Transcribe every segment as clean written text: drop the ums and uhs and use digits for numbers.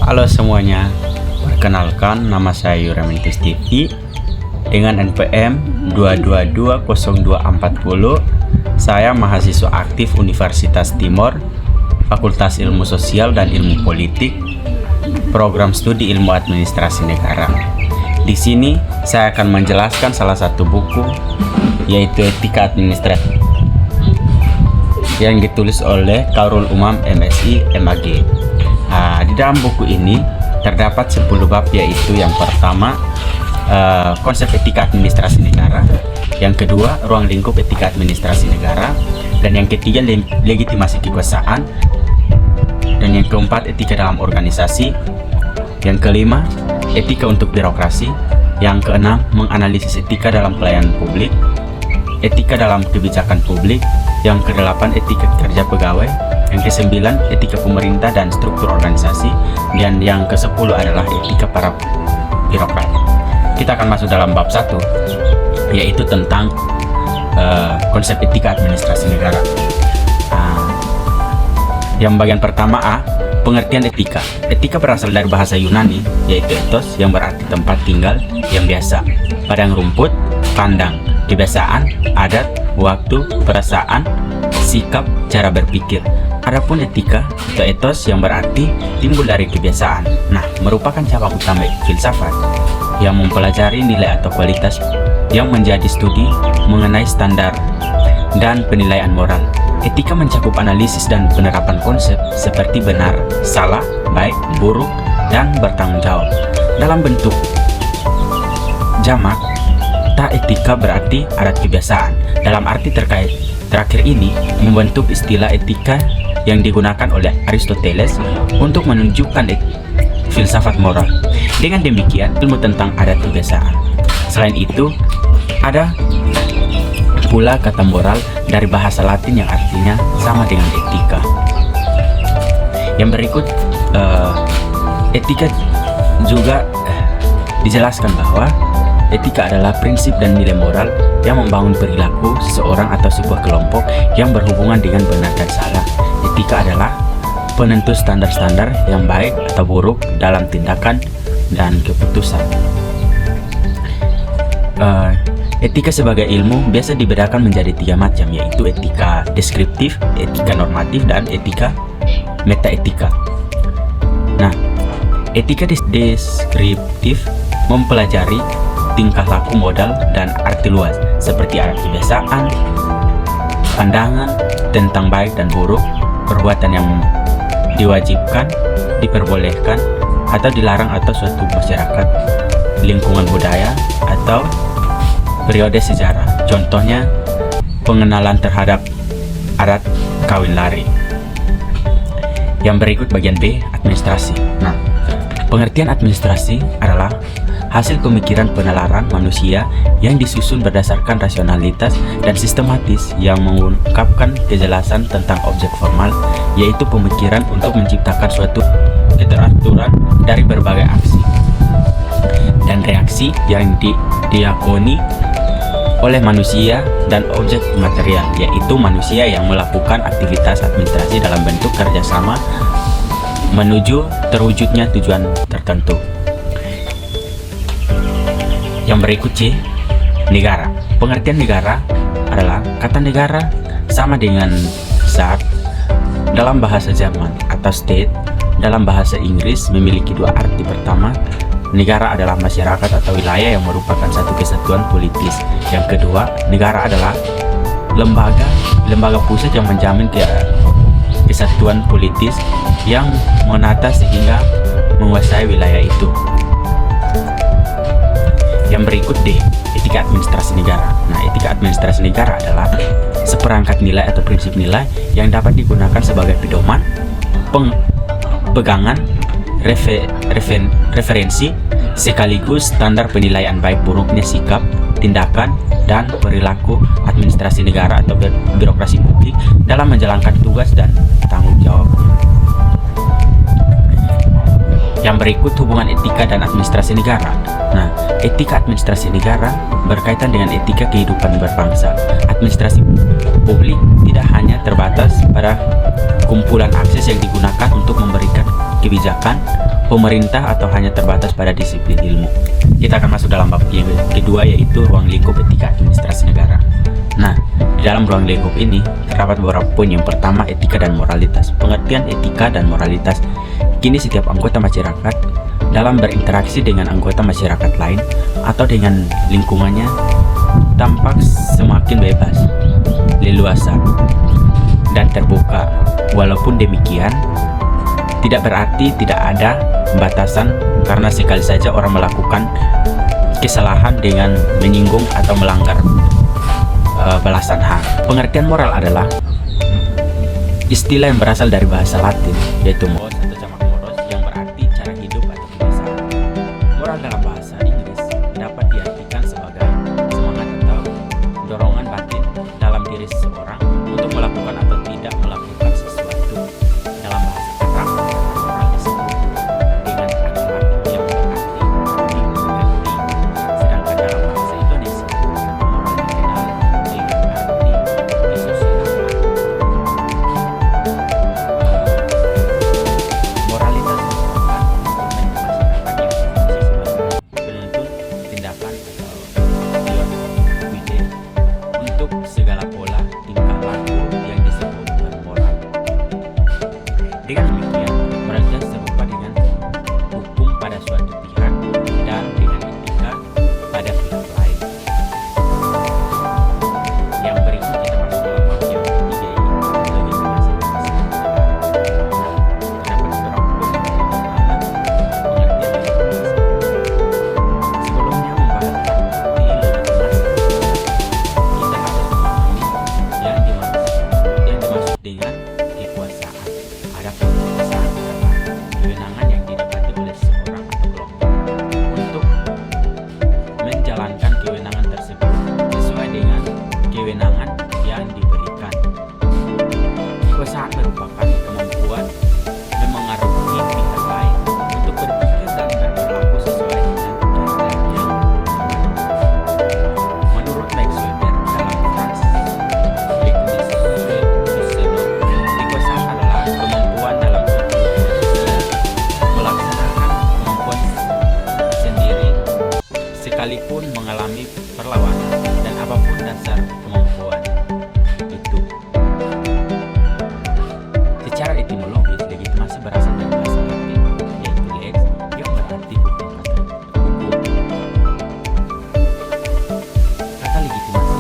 Halo semuanya, perkenalkan nama saya Yuramintis TV dengan NPM 2220240. Saya mahasiswa aktif Universitas Timor, Fakultas Ilmu Sosial dan Ilmu Politik, Program Studi Ilmu Administrasi Negara. Di sini saya akan menjelaskan salah satu buku, yaitu Etika Administrasi, yang ditulis oleh Khairul Umam MSI MAG. Di dalam buku ini terdapat 10 bab, yaitu yang pertama konsep etika administrasi negara, yang kedua ruang lingkup etika administrasi negara, dan yang ketiga legitimasi kekuasaan, dan yang keempat etika dalam organisasi, yang kelima etika untuk birokrasi, yang keenam menganalisis etika dalam pelayanan publik, etika dalam kebijakan publik, yang kedelapan etika kerja pegawai, yang ke-9 etika pemerintah dan struktur organisasi, dan yang ke-10 adalah etika para birokrat. Kita akan masuk dalam bab 1, yaitu tentang konsep etika administrasi negara. Yang bagian pertama A, pengertian etika. Etika berasal dari bahasa Yunani, yaitu ethos, yang berarti tempat tinggal yang biasa, padang rumput, kandang, kebiasaan, adat, waktu, perasaan, sikap, cara berpikir. Adapun etika atau ethos yang berarti timbul dari kebiasaan. Merupakan cabang utama filsafat yang mempelajari nilai atau kualitas yang menjadi studi mengenai standar dan penilaian moral. Etika mencakup analisis dan penerapan konsep seperti benar, salah, baik, buruk, dan bertanggung jawab. Dalam bentuk jamak, tak etika berarti adat kebiasaan. Dalam arti terakhir ini membentuk istilah etika yang digunakan oleh Aristoteles untuk menunjukkan filsafat moral. Dengan demikian, ilmu tentang adat kebiasaan. Selain itu, ada pula kata moral dari bahasa Latin yang artinya sama dengan etika. Yang berikut, etika juga dijelaskan bahwa etika adalah prinsip dan nilai moral yang membangun perilaku seseorang atau sebuah kelompok yang berhubungan dengan benar dan salah. Etika adalah penentu standar-standar yang baik atau buruk dalam tindakan dan keputusan. Etika sebagai ilmu biasa dibedakan menjadi 3 macam, yaitu etika deskriptif, etika normatif, dan etika metaetika. Etika deskriptif mempelajari tingkah laku, modal, dan arti luas seperti adat kebiasaan, pandangan tentang baik dan buruk, perbuatan yang diwajibkan, diperbolehkan, atau dilarang atau suatu masyarakat, lingkungan budaya, atau periode sejarah. Contohnya, pengenalan terhadap adat kawin lari. Yang berikut bagian B, administrasi. Pengertian administrasi adalah hasil pemikiran penalaran manusia yang disusun berdasarkan rasionalitas dan sistematis yang mengungkapkan kejelasan tentang objek formal, yaitu pemikiran untuk menciptakan suatu keteraturan dari berbagai aksi dan reaksi yang dilakoni oleh manusia dan objek material, yaitu manusia yang melakukan aktivitas administrasi dalam bentuk kerjasama menuju terwujudnya tujuan tertentu. Yang berikut C, negara. Pengertian negara adalah kata negara sama dengan stat dalam bahasa Jerman atau state dalam bahasa Inggris memiliki 2 arti. Pertama, negara adalah masyarakat atau wilayah yang merupakan satu kesatuan politis. Yang kedua, negara adalah lembaga pusat yang menjamin kesatuan politis yang menata sehingga menguasai wilayah itu. Yang berikut D, etika administrasi negara. Etika administrasi negara adalah seperangkat nilai atau prinsip nilai yang dapat digunakan sebagai pedoman, pegangan, referensi, sekaligus standar penilaian baik buruknya sikap, tindakan, dan perilaku administrasi negara atau birokrasi publik dalam menjalankan tugas dan tanggung jawab. Yang berikut hubungan etika dan administrasi negara. Etika administrasi negara berkaitan dengan etika kehidupan berbangsa. Administrasi publik tidak hanya terbatas pada kumpulan akses yang digunakan untuk memberikan kebijakan, pemerintah atau hanya terbatas pada disiplin ilmu. Kita akan masuk dalam bab yang kedua, yaitu ruang lingkup etika administrasi negara. Nah, di dalam ruang lingkup ini terdapat beberapa poin. Yang pertama, etika dan moralitas. Pengertian etika dan moralitas: kini setiap anggota masyarakat dalam berinteraksi dengan anggota masyarakat lain atau dengan lingkungannya tampak semakin bebas, leluasa, dan terbuka. Walaupun demikian, tidak berarti tidak ada batasan, karena sekali saja orang melakukan kesalahan dengan menyinggung atau melanggar belasan hal. Pengertian moral adalah istilah yang berasal dari bahasa Latin, yaitu morals atau jamak moros, yang berarti cara hidup atau kebiasaan. Moral dalam bahasa Inggris dapat diartikan sebagai semangat atau dorongan batin dalam diri seseorang untuk melakukan atau tidak melakukan sesuatu. Dalam bahasa Arab, moral disebut dengan kalimat yang berarti mengerti. Sedangkan dalam bahasa Indonesia, moral dikenal dengan arti kesusilaan. Moralitas merupakan instrumen masyarakat yang berfungsi sebagai penuntun tindakan atau guide untuk segala pola tingkah laku yang disebut bermoral. Dengan demikian, moralitas serupa dengan hukum pada suatu pihak dan dengan etika pada pihak lain. Yang berikut kita masuk dalam bab yang ketiga, yaitu legitimasi demokrasi negara. Terdapat beberapa poin. Yang pertama, pengertian legitimasi. Sebelumnya membahas arti legitimasi, kita harus memahami yang dimaksud dengan kekuasaan. Adapun kekuasaan adalah kewenangan yang didapati oleh seseorang atau kelompok untuk menjalankan kewenangan tersebut sesuai dengan kewenangan yang diberikan. Kekuasaan merupakan kemampuan memengaruhi pihak lain untuk berpikir dan berperilaku sesuai dengan kehendak yang dimanapun. Menurut Max Weber dalam Franz Lichnowsky, kekuasaan adalah kemampuan dalam suatu sosial melaksanakan kemampuan sendiri sekalipun mengalami perlawanan, dan apapun dasar kemampuan itu. Secara etimologis, legitimasi berasal dari bahasa Latin, yaitu lex, yang berarti hukum. Kata legitimasi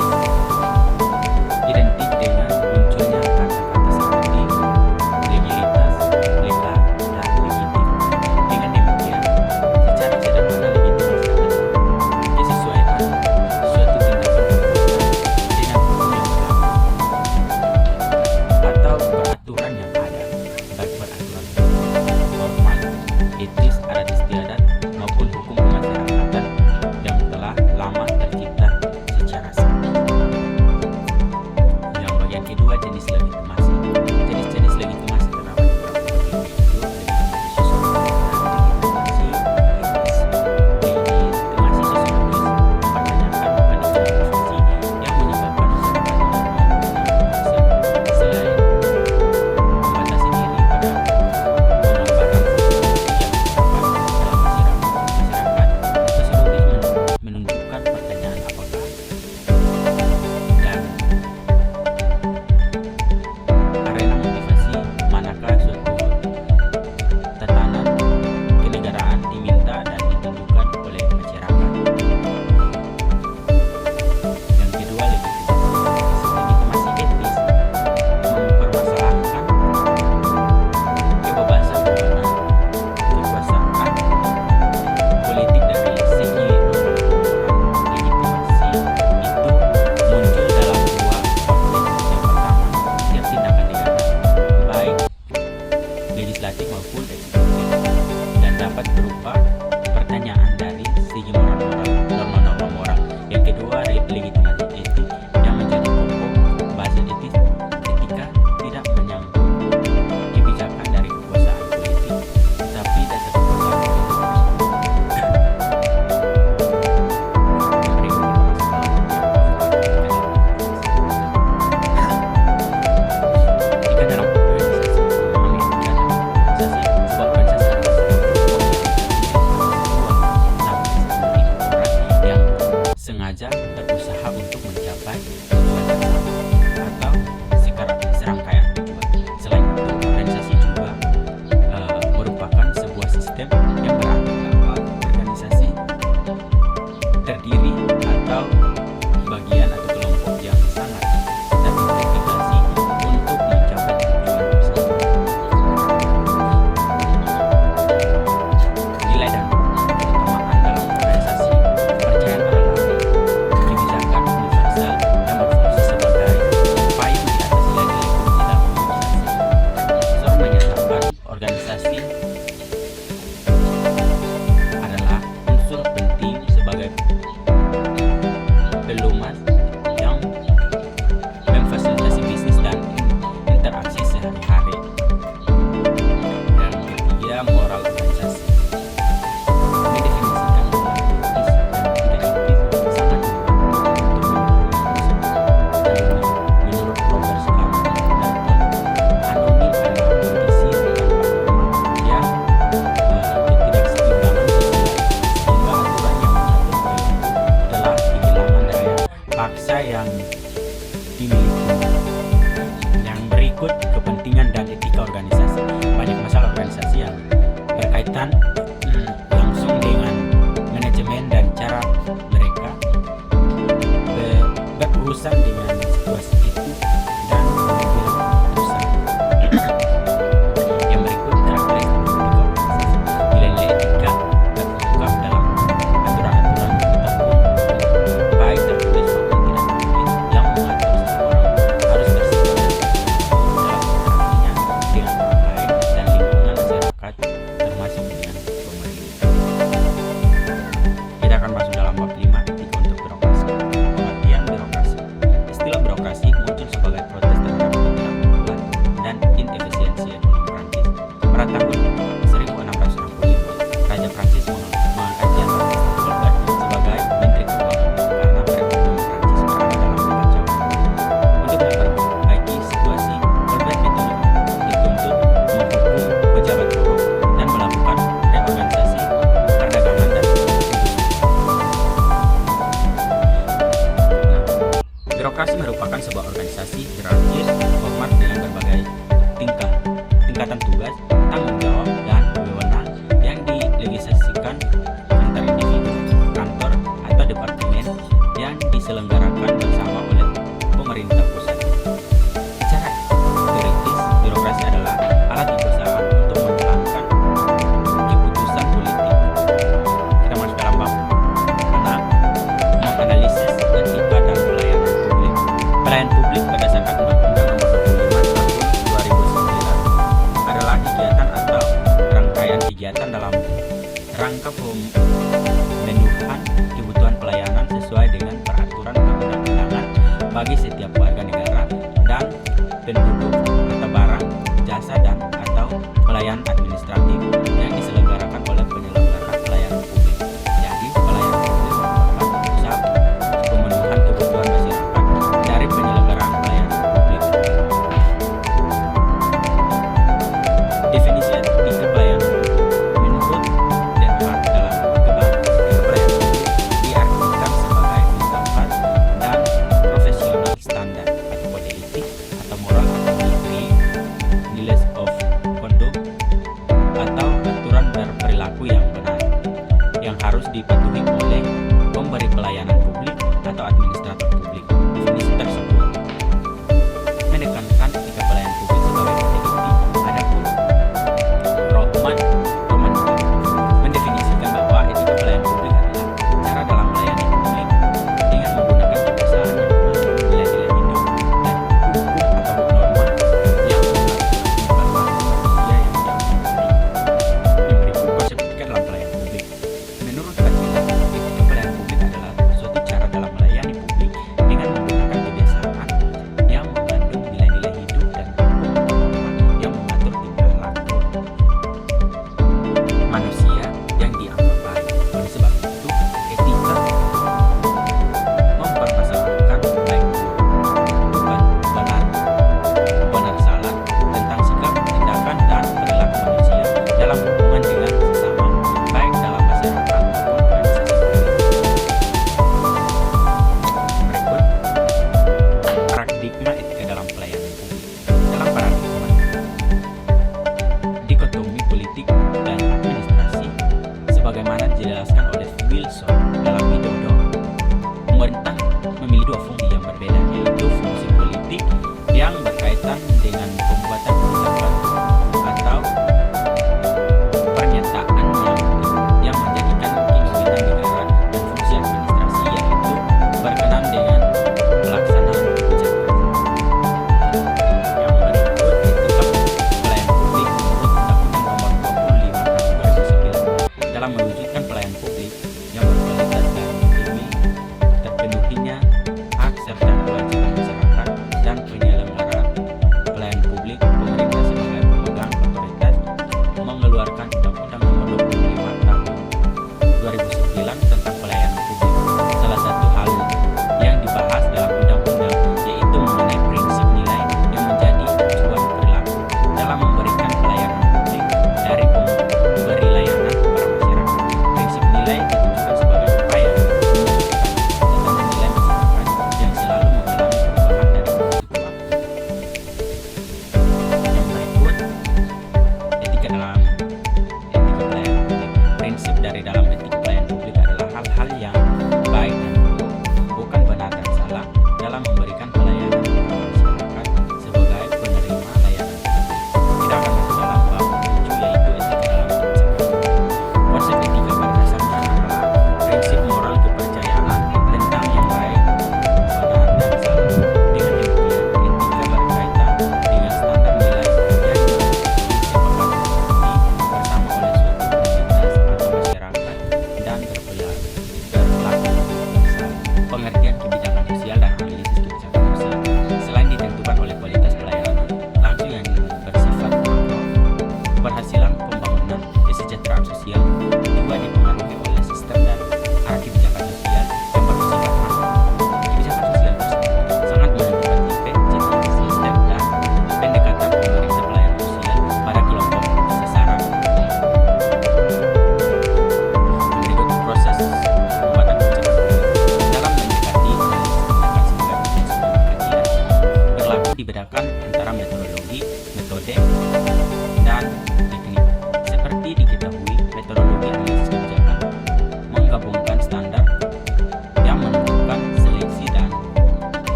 identik dengan munculnya kata-kata seperti legalitas, legal, dan legitim. Dengan demikian, secara sederhana legitimasi adalah kesesuaian suatu tindakan perbuatan dengan hukum yang berlaku atau peraturan yang ada, baik peraturan formal, etis, adat istiadat, maupun hukum kemasyarakatan yang telah lama tercipta secara sah. Yang bagian kedua, jenis legitimasi. Jenis-jenis legitimasi terdapat beberapa, yaitu legitimasi sosiologis dan legitimasi sosiologis mempertanyakan mekanisme produksi yang menyebabkan masyarakat menerima penggunaan selain membatasi diri pada penggambaran yang terdapat dalam masyarakat. Sosiologis menunjukkan pertanyaan apakah dan arena motivasi manakah suatu tatanan kenegaraan diminta dan ditunjukkan oleh masyarakat. Yang kedua, legitimasi etis mempermasalahkan kebebasan penggunaan kekuasaan politik dari segi norma moral. Legitimasi itu muncul dalam dua konteks. Yang pertama, setiap tindakan negara, baik legislatif maupun eksekutif, dan dapat berupa pertanyaan dari segi moral, norma-norma moral. Yang kedua, legitimasi etik yang menjadi pokok bahasa etika tidak menyangkut kebijakan dari kekuasaan politik, tetapi dasar kekuasaan politik tersebut. Yang berikut kita masuk dalam bab yang keempat, etika dalam organisasi. Memahami etika dalam organisasi. Sebuah organisasi adalah sebuah kelompok berkaitan langsung dengan manajemen dan cara mereka berurusan dengan situasi itu dan mengambil keputusan. Yang berikut karakteristik organisasi. Nilai-nilai etika terungkap dalam aturan-aturan tertentu, baik tertulis maupun tidak tertulis, yang mengatur seseorang harus bersikap dan dalam interaksinya dengan orang lain dan lingkungan masyarakat, termasuk dengan pemerintah. Kita akan masuk dalam bab 5, etika untuk birokrasi. Pengertian birokrasi. Istilah birokrasi muncul sebagai protes terhadap ketidakmampuan dan inefisiensi ekonomi Prancis. Pada tahun 1665, Raja Prancis mengangkat Jenderal Colbert sebagai Menteri Keuangan karena perekonomian Prancis berada dalam kekacauan. Untuk memperbaiki situasi, Colbert dituntut menghukum pejabat korup dan melakukan reorganisasi perdagangan dan birokrasi merupakan sebuah organisasi hierarkis format dengan berbagai tingkatan tugas, tanggung jawab, dan wewenang yang dilegislasikan antar individu, kantor, atau departemen yang diselenggarakan bersama oleh pemerintah pusat. Secara teoritis, birokrasi adalah alat di perusahaan untuk menjalankan keputusan politik. Kita masuk dalam bab 6, menganalisis etika dan pelayanan publik. Pelayanan publik berdasarkan Undang-Undang Nomor 25 Tahun 2009 adalah kegiatan atau rangkaian kegiatan dalam rangka pemenuhan kebutuhan pelayanan sesuai dengan peraturan perundang-undangan bagi setiap warga negara dan penduduk atau barang, jasa dan atau pelayanan administratif yang diselenggarakan oleh penyelenggara pelayanan publik. Jadi, pelayanan publik merupakan usaha pemenuhan kebutuhan masyarakat dari penyelenggaraan pelayanan publik. Definisi etika pelayanan publik. Menurut Den Haag dalam Kebangsaan, etika pelayanan publik diartikan sebagai filsafat dan profesional standar atau kode etik atau moral atau nilai of conduct atau aturan berperilaku yang benar yang harus dipatuhi oleh pemberi pelayanan publik atau administrator publik. Definisi tersebut menekankan etika pelayanan publik sebagai kode etik. Adapun Roman mendefinisikan bahwa etika pelayanan publik adalah cara dalam melayani publik dengan menggunakan kebiasaan yang mengandung nilai-nilai hidup dan hukum atau norma yang mengatur tingkah laku manusia yang diakui. Yang berikut konsep etika dalam pelayanan publik. Menurut Attila, etika pelayanan publik adalah suatu cara dalam melayani publik dengan menggunakan kebiasaan yang mengandung nilai-nilai hidup dan hukum atau norma yang mengatur tingkah laku manusia yang dianggap baik. Oleh sebab itu, etika mempermasalahkan baik bukan benar salah tentang sikap, tindakan, dan perilaku manusia dalam hubungan dengan sesama, baik dalam masyarakat maupun organisasi politik. Berikut paradigma etika dalam pelayanan publik. Dalam paradigma dikotomi politik dan administrasi, sebagaimana dijelaskan oleh Wilson dalam Widodo, pemerintah memiliki dua fungsi yang berbeda, yaitu fungsi politik yang berkaitan dengan pembuatan kebijakan atau pernyataan yang menjadikan keinginan negara, dan fungsi administrasi yaitu berkenaan dengan pelaksanaan kebijakan. Yang berikut etika pelayanan publik menurut Undang-Undang Nomor 25 Tahun 2009 dalam mewujudkan pelayanan publik yang berkualitas dan demi terpenuhinya hak serta kewajiban masyarakat dan penyelenggara pelayanan publik. Pemerintah sebagai pemegang otoritas mengeluarkan Undang-Undang Nomor 25 Tahun 2009 tentang pelayanan publik. Salah satu hal yang dibahas dalam undang-undang yaitu mengenai prinsip nilai yang menjadi acuan perilaku dalam memberikan pelayanan publik dari pemberi layanan kepada masyarakat. Prinsip nilai ditujukan sebagai upaya mewujudkan tatanan nilai masyarakat yang selalu mengalami perubahan dari waktu ke waktu. Yang berikut etika dalam etika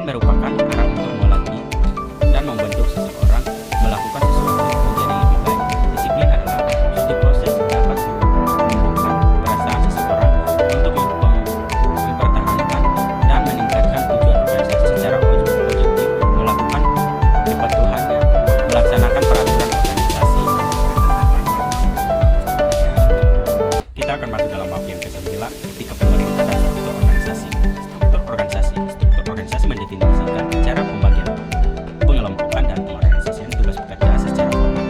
Disiplin merupakan arah untuk melatih dan membentuk seseorang melakukan sesuatu menjadi lebih baik. Disiplin adalah suatu proses yang dapat menumbuhkan perasaan seseorang untuk mempertahankan dan meningkatkan tujuan organisasi secara objektif, melakukan kepatuhannya, melaksanakan peraturan organisasi. Kita akan masuk dalam bab yang ke-9, etika pemerintah dan struktur organisasi. Struktur organisasi mendefinisikan cara pembagian, pengelompokan, dan pengorganisasian tugas pekerja secara formal.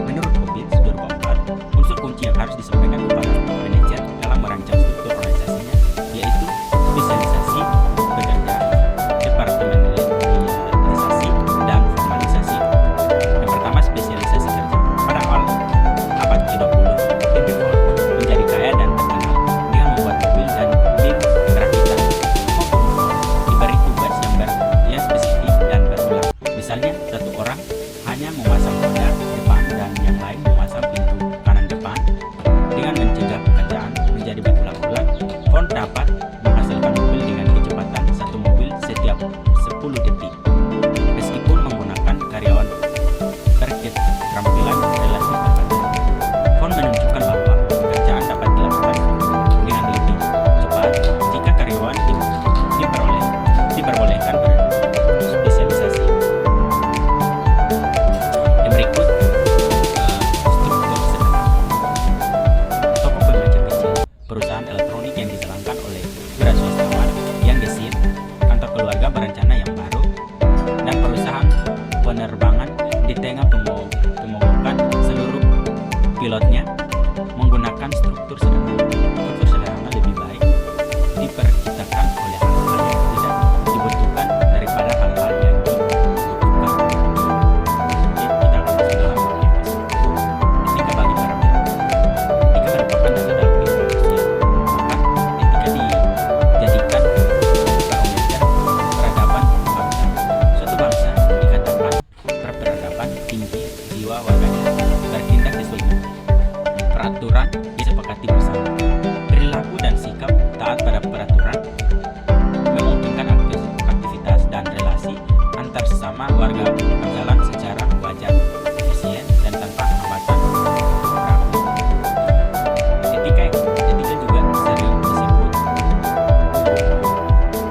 Menurut Hobbes 2004, unsur kunci yang harus disampaikan kepada manajer dalam merancang struktur organisasinya yaitu spesialisasi pekerja, departementalisasi, dan formalisasi. Yang pertama, spesialisasi kerja. Pada awal abad ke-20, Henry Ford menjadi kaya dan terkenal dengan membuat mobil dan tim perakitan. Diberi tugas yang spesifik dan berulang. Misalnya, satu orang hanya memasang roda depan dan yang lain memasang pintu kanan depan. Dengan mencegah pekerjaan menjadi berulang-ulang, Ford dapat menghasilkan mobil dengan kecepatan satu mobil setiap 10 detik. Meskipun menggunakan karyawan berketerampilan relatif terbatas, Ford menunjukkan bahwa pekerjaan dapat dilakukan dengan lebih cepat jika karyawan diperbolehkan berspesialisasi. Yang berikut, struktur sederhana. Toko pembaca kecil, perusahaan elektronik yang dijalankan oleh wira swastawan yang gesit, kantor keluarga berencana yang baru, dan perusahaan penerbangan di tengah pemogokan seluruh pilotnya menggunakan struktur sederhana. Struktur sederhana lebih baik diperkitakan oleh hal-hal yang tidak dibutuhkan daripada hal-hal yang dibutuhkan. Oke, kita akan masuk dalam bab yang ke-10, etika bagi para birokrat. Etika merupakan dasar dalam kehidupan sosial. Maka etika dijadikan barometer peradaban bangsa. Suatu bangsa dikatakan berperadaban tinggi jiwa warganya bertindak sesuai peraturan disepakati bersama. Perilaku dan sikap taat pada peraturan memungkinkan aktivitas dan relasi antar sesama warga berjalan secara wajar, efisien, dan tanpa hambatan berarti. Etika juga sering disebut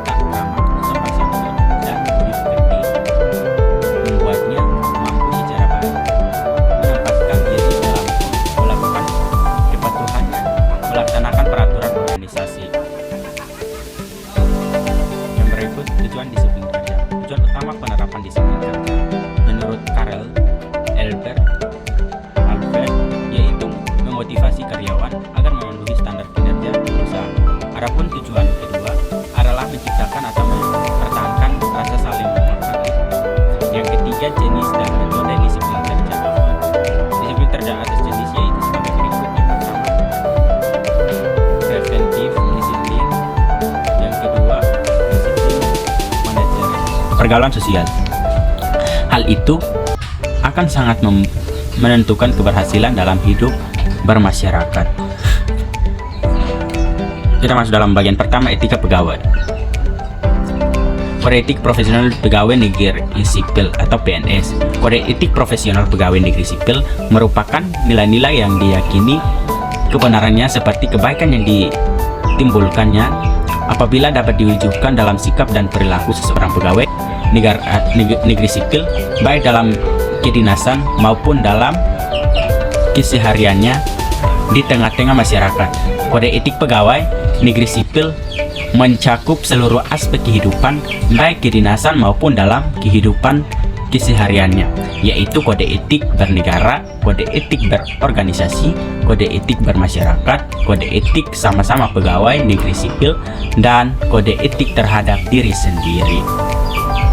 tak ramah, sopan santun, dan budi pekerti, membuatnya mampu secara baik menempatkan diri dalam melakukan kepatuhannya, melaksanakan peraturan organisasi. Yang berikut, tujuan disiplin kerja. Tujuan utama penerapan disiplin kerja menurut Karel Albert yaitu memotivasi karyawan agar memenuhi standar kinerja perusahaan. Adapun tujuan kedua adalah menciptakan atau mempertahankan rasa saling menghormati. Yang ketiga, jenis dan metode disiplin kerja. Disiplin kerja atas jenis yaitu sebagai berikut. Yang pertama, preventif disiplin. Yang kedua, disiplin manajerial. Pergaulan sosial. Hal itu akan sangat menentukan keberhasilan dalam hidup bermasyarakat. Kita masuk dalam bagian pertama, etika pegawai. Kode etik profesional pegawai negeri sipil atau PNS. Kode etik profesional pegawai negeri sipil merupakan nilai-nilai yang diyakini kebenarannya seperti kebaikan yang ditimbulkannya apabila dapat diwujudkan dalam sikap dan perilaku seseorang pegawai negeri sipil, baik dalam kedinasan maupun dalam kesehariannya di tengah-tengah masyarakat. Kode etik pegawai negeri sipil mencakup seluruh aspek kehidupan, baik kedinasan maupun dalam kehidupan kesehariannya, yaitu kode etik bernegara, kode etik berorganisasi, kode etik bermasyarakat, kode etik sama-sama pegawai negeri sipil, dan kode etik terhadap diri sendiri.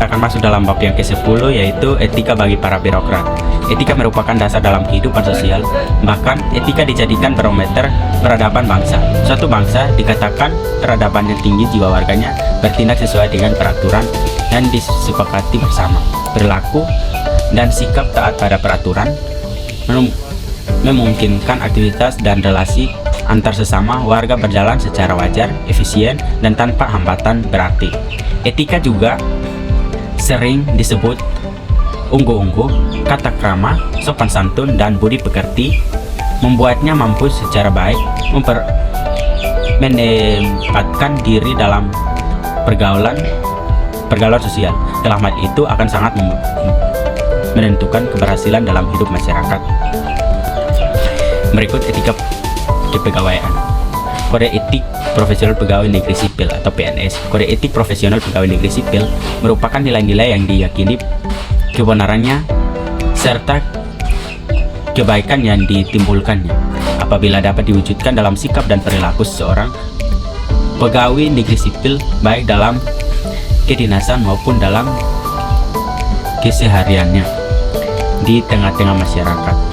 Kita akan masuk dalam bab yang ke-10, yaitu etika bagi para birokrat. Etika merupakan dasar dalam kehidupan sosial, bahkan etika dijadikan barometer peradaban bangsa. Suatu bangsa dikatakan peradabannya tinggi jiwa warganya bertindak sesuai dengan peraturan dan disepakati bersama. Perilaku dan sikap taat pada peraturan memungkinkan aktivitas dan relasi antar sesama warga berjalan secara wajar, efisien, dan tanpa hambatan berarti. Etika juga sering disebut unggu-unggu, kata krama, sopan santun, dan budi pekerti, membuatnya mampu secara baik menempatkan diri dalam pergaulan sosial. Dalam hal itu akan sangat menentukan keberhasilan dalam hidup masyarakat. Berikut etika kepegawaian. Kode etik profesional pegawai negeri sipil atau PNS. Kode etik profesional pegawai negeri sipil merupakan nilai-nilai yang diyakini kebenarannya serta kebaikan yang ditimbulkannya apabila dapat diwujudkan dalam sikap dan perilaku seseorang pegawai negeri sipil, baik dalam kedinasan maupun dalam kesehariannya di tengah-tengah masyarakat.